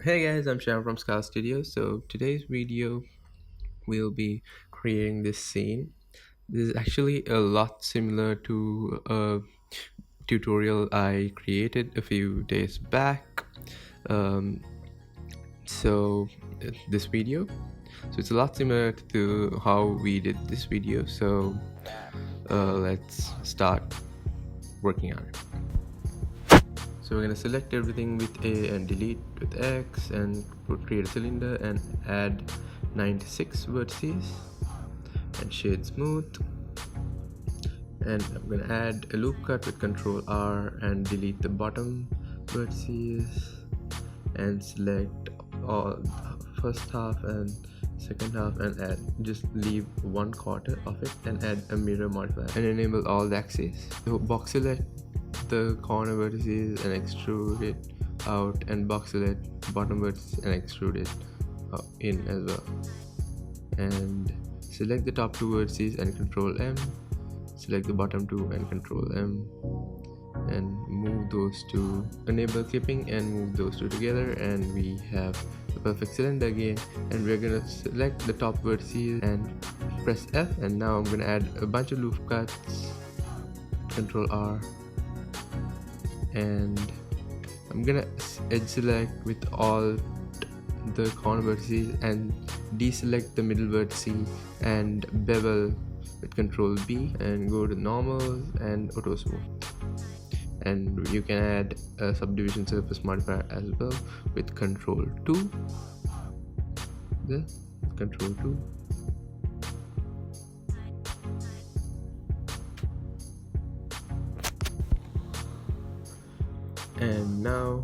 Hey guys, I'm Shyam from Scar Studio. So today's video we'll be creating this scene. This is actually a lot similar to a tutorial I created a few days back. Um, so this video, so it's a lot similar to how we did this video. So let's start working on it. So we're gonna select everything with A and delete with X and create a cylinder and add 96 vertices and shade smooth. And I'm gonna add a loop cut with Control R and delete the bottom vertices and select all first half and second half and just leave 1/4 of it and add a mirror modifier and enable all the axes. So box select the corner vertices and extrude it out, and box select bottom vertices and extrude it in as well, and select the top two vertices and Control M, select the bottom two and Control M, and move those two, enable clipping and move those two together, and we have the perfect cylinder again. And we're gonna select the top vertices and press F, and now I'm gonna add a bunch of loop cuts, Control R, and I'm gonna edge select with all the corner vertices and deselect the middle vertice and bevel with Control B and go to normal and auto smooth. And you can add a subdivision surface modifier as well with Control 2. Control 2. And now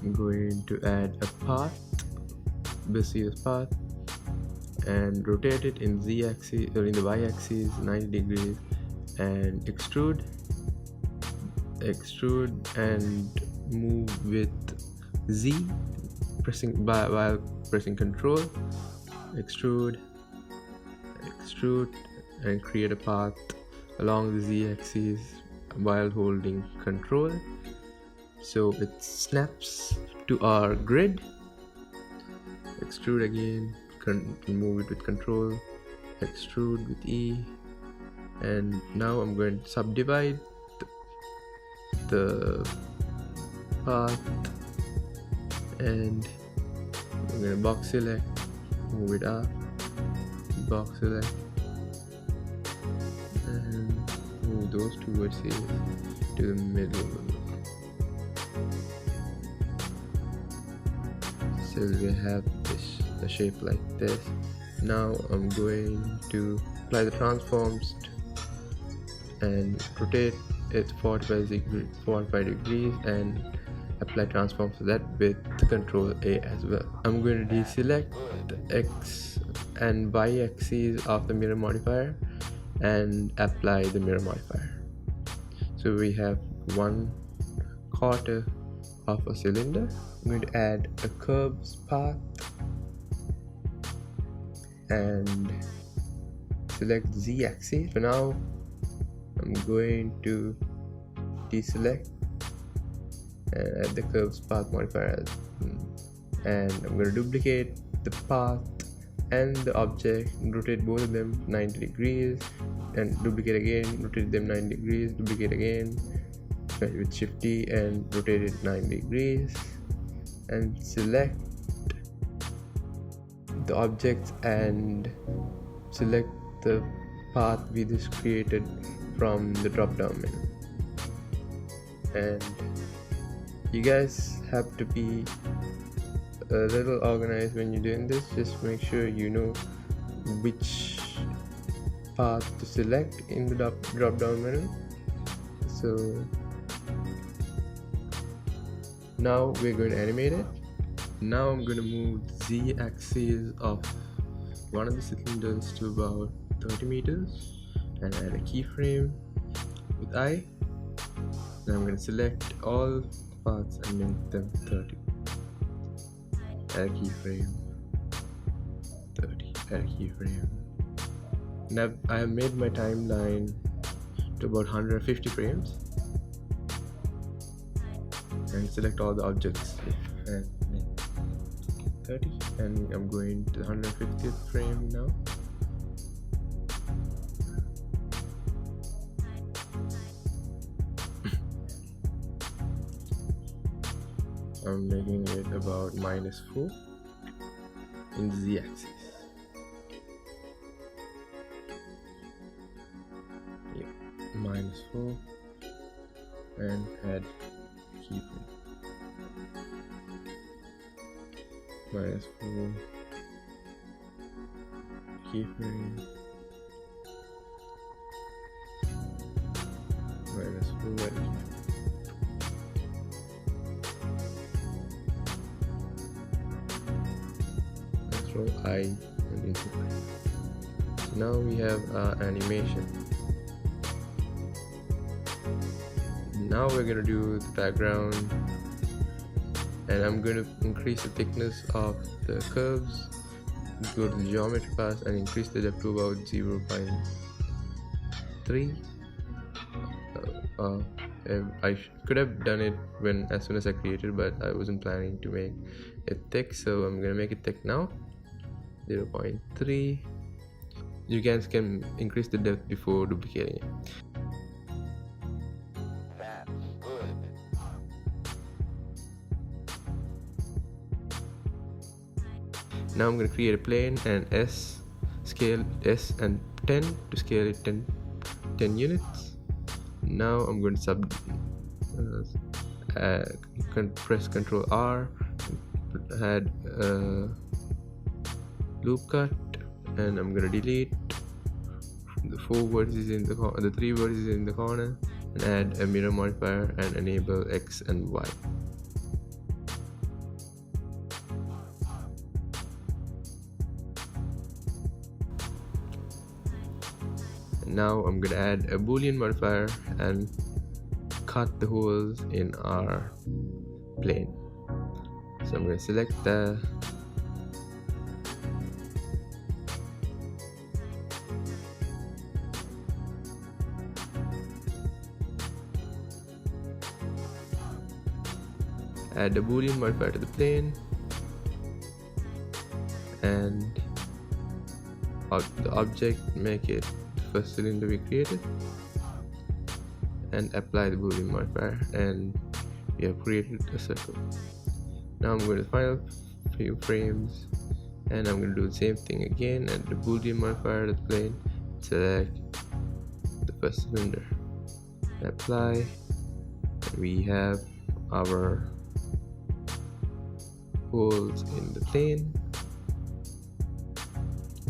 I'm going to add a path, Bezier path, and rotate it in Z axis or in the Y axis 90 degrees and extrude and move with Z while pressing Control, extrude and create a path along the Z axis while holding Control, so it snaps to our grid. Extrude again, move it with Control, extrude with E, and now I'm going to subdivide the path, and I'm going to box select, move it up, box select, and move those two vertices to the middle. So we have a shape like this. Now I'm going to apply the transforms and rotate it 45 degrees and apply transforms to that with Control A as well. I'm going to deselect the X and Y axes of the mirror modifier and apply the mirror modifier. So we have 1/4 of a cylinder. I'm going to add a curves path and select Z axis. For now I'm going to deselect and add the curves path modifier, and I'm going to duplicate the path and the object, rotate both of them 90 degrees and duplicate again, rotate them 90 degrees, duplicate again with Shift D and rotate it 90 degrees, and select the objects and select the path we just created from the drop down menu. And you guys have to be a little organized when you're doing this. Just make sure you know which path to select in the drop down menu. So now we're going to animate it. Now I'm going to move the Z axis of one of the cylinders to about 30 meters and add a keyframe with I. Then I'm going to select all paths and make them 30. Add a keyframe, 30, add a keyframe. Now I have made my timeline to about 150 frames. and select all the objects and make 30, and I'm going to the 150th frame now. I'm making it about -4 in the z-axis. Yeah, -4 and add keyframe. -4 keyframe. -4 edit. Control I and input. Now we have animation. Now we're gonna do the background, and I'm going to increase the thickness of the curves. Go to the geometry pass and increase the depth to about 0.3. I could have done it as soon as I created, but I wasn't planning to make it thick, so I'm gonna make it thick now. 0.3. You guys can increase the depth before duplicating it. Now I'm going to create a plane and scale S and 10 to scale it 10 units. Now I'm going to press Ctrl R, add loop cut, and I'm going to delete the 3 vertices in the corner, and add a mirror modifier and enable X and Y. Now I'm going to add a boolean modifier and cut the holes in our plane. So I'm going to select the add the boolean modifier to the plane, and the object, make it first cylinder we created, and apply the boolean modifier, and we have created a circle. Now I'm going to the final few frames, and I'm going to do the same thing again, add the boolean modifier to the plane, select the first cylinder, apply, and we have our holes in the plane.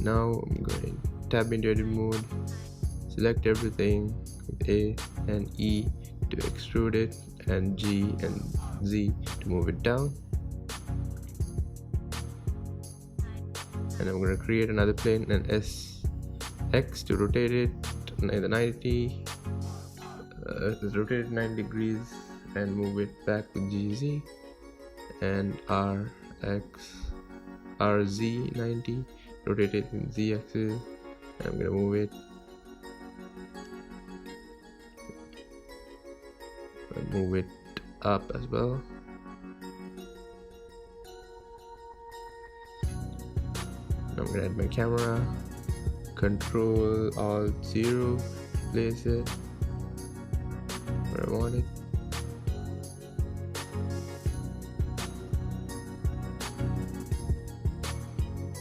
Now I'm going to tab into edit mode, select everything with A and E to extrude it, and G and Z to move it down. And I'm going to create another plane and X to rotate it 90, rotate it 90 degrees and move it back with GZ, and RZ 90, rotate it in Z axis. I'm gonna move it and move it up as well. I'm gonna add my camera, Control Alt 0, place it where I want it.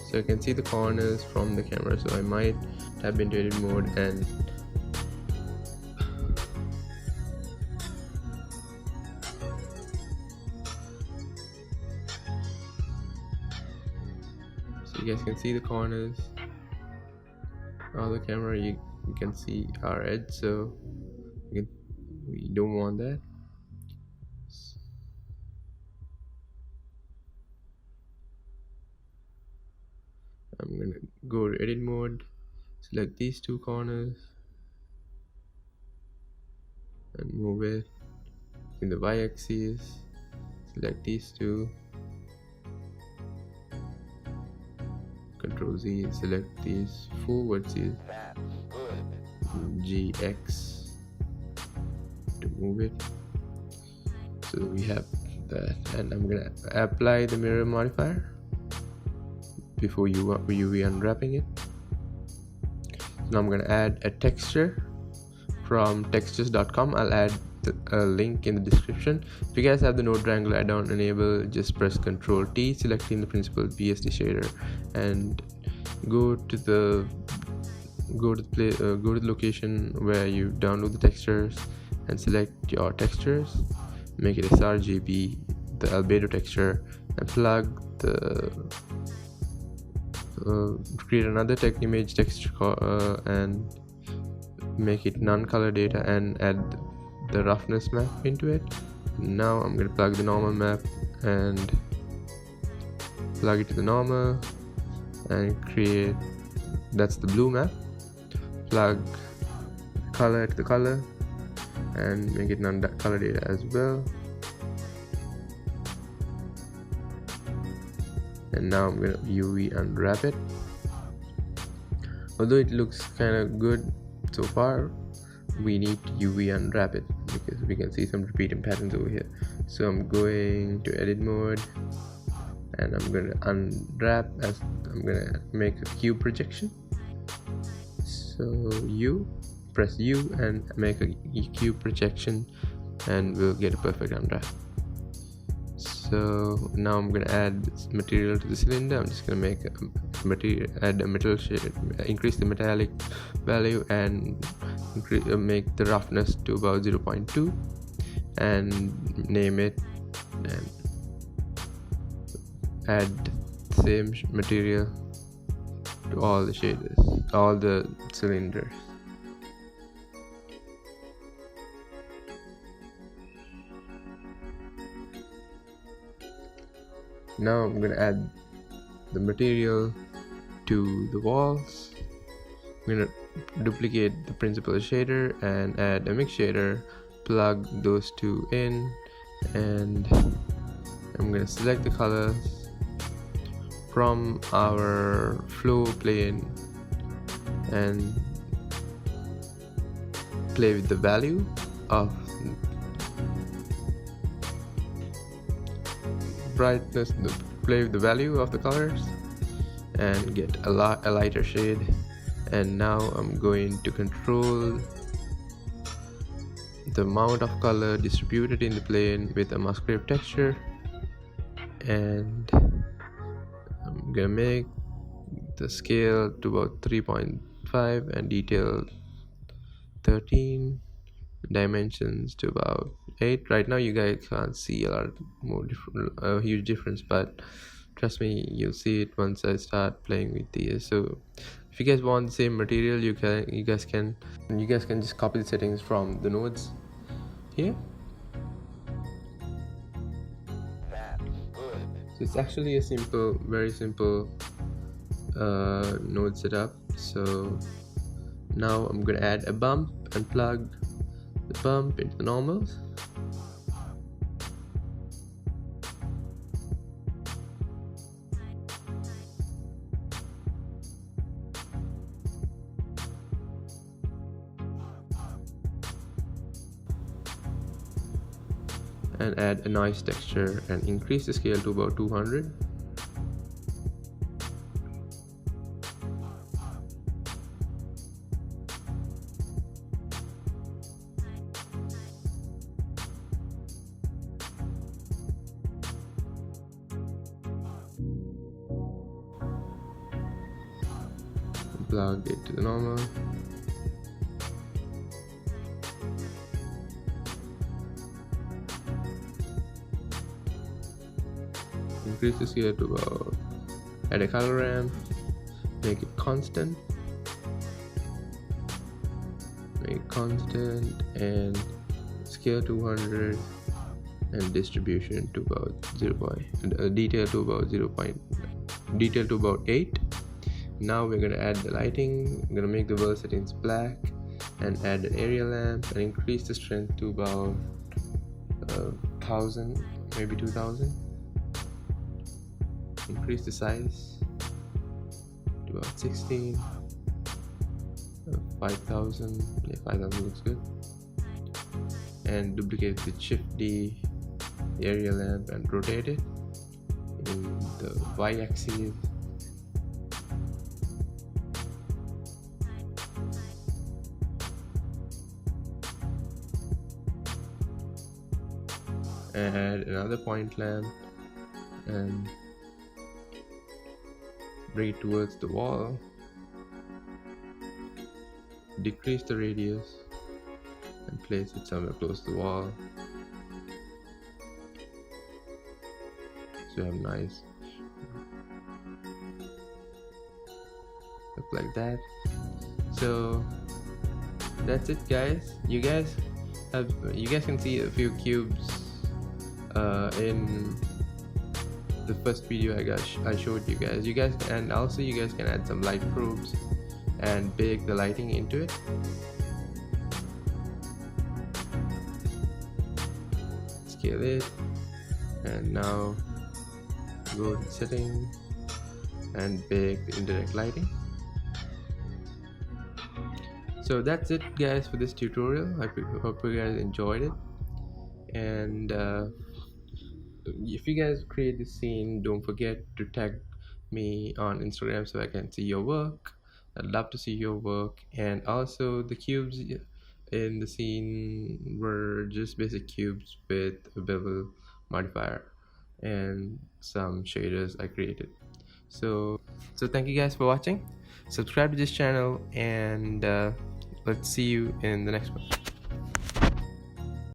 So you can see the corners from the camera, so I might tab into edit mode and so you guys can see the corners of the camera. You can see our edge, so we don't want that. I'm gonna go to edit mode, select these two corners and move it in the y-axis, select these two, Ctrl Z, select these 4 vertices, GX to move it. So So we have that, and I'm gonna apply the mirror modifier before UV unwrapping it. Now I'm gonna add a texture from textures.com. I'll add a link in the description. If you guys have the node wrangler add-on enabled, just press Ctrl T, selecting the principal BSD shader, and go to the location where you download the textures and select your textures. Make it sRGB, the albedo texture, and plug the create another image texture and make it non-color data and add the roughness map into it. Now I'm going to plug the normal map and plug it to the normal and create, that's the blue map. Plug color to the color and make it non-color data as well. And now I'm going to UV unwrap it. Although it looks kind of good so far, we need to UV unwrap it because we can see some repeating patterns over here. So I'm going to edit mode and I'm going to unwrap as I'm going to make a cube projection. So press U and make a cube projection and we'll get a perfect unwrap. So now I'm going to add this material to the cylinder. I'm just going to make add a metal shade, increase the metallic value and make the roughness to about 0.2 and name it, and add same material to all the shaders, all the cylinders. Now I'm going to add the material to the walls. I'm going to duplicate the principal shader and add a mix shader, plug those two in, and I'm going to select the colors from our flow plane and play with the value of brightness, play with the value of the colors and get a lighter shade. And now I'm going to control the amount of color distributed in the plane with a Musgrave texture, and I'm gonna make the scale to about 3.5 and detail 13, dimensions to about 8. Right now you guys can't see a lot more huge difference, but trust me, you'll see it once I start playing with these. So if you guys want the same material, you guys can just copy the settings from the nodes here. So it's actually a very simple node setup. So now I'm gonna add a bump and plug the bump into the normals. And add a noise texture and increase the scale to about 200. Plug it to the normal. Increase the scale to about, add a color ramp, make it constant, and scale 200 and distribution to about 0. Detail to about 8. Now we're going to add the lighting. I'm going to make the world settings black and add an area lamp and increase the strength to about 1000, maybe 2000. Increase the size to about 16, 5000. Yeah, 5000 looks good. And duplicate with Shift D the area lamp and rotate it in the y-axis. Add another point lamp and bring it towards the wall. Decrease the radius and place it somewhere close to the wall. So you have nice look like that. So that's it, guys. You guys can see a few cubes in the first video I showed you guys. And also you guys can add some light probes and bake the lighting into it. Scale it, and now go to setting and bake the indirect lighting. So that's it, guys, for this tutorial. I hope you guys enjoyed it, and if you guys create this scene, don't forget to tag me on Instagram so I can see your work. I'd love to see your work. And also, the cubes in the scene were just basic cubes with a bevel modifier and some shaders I created. So thank you guys for watching. Subscribe to this channel, and let's see you in the next one.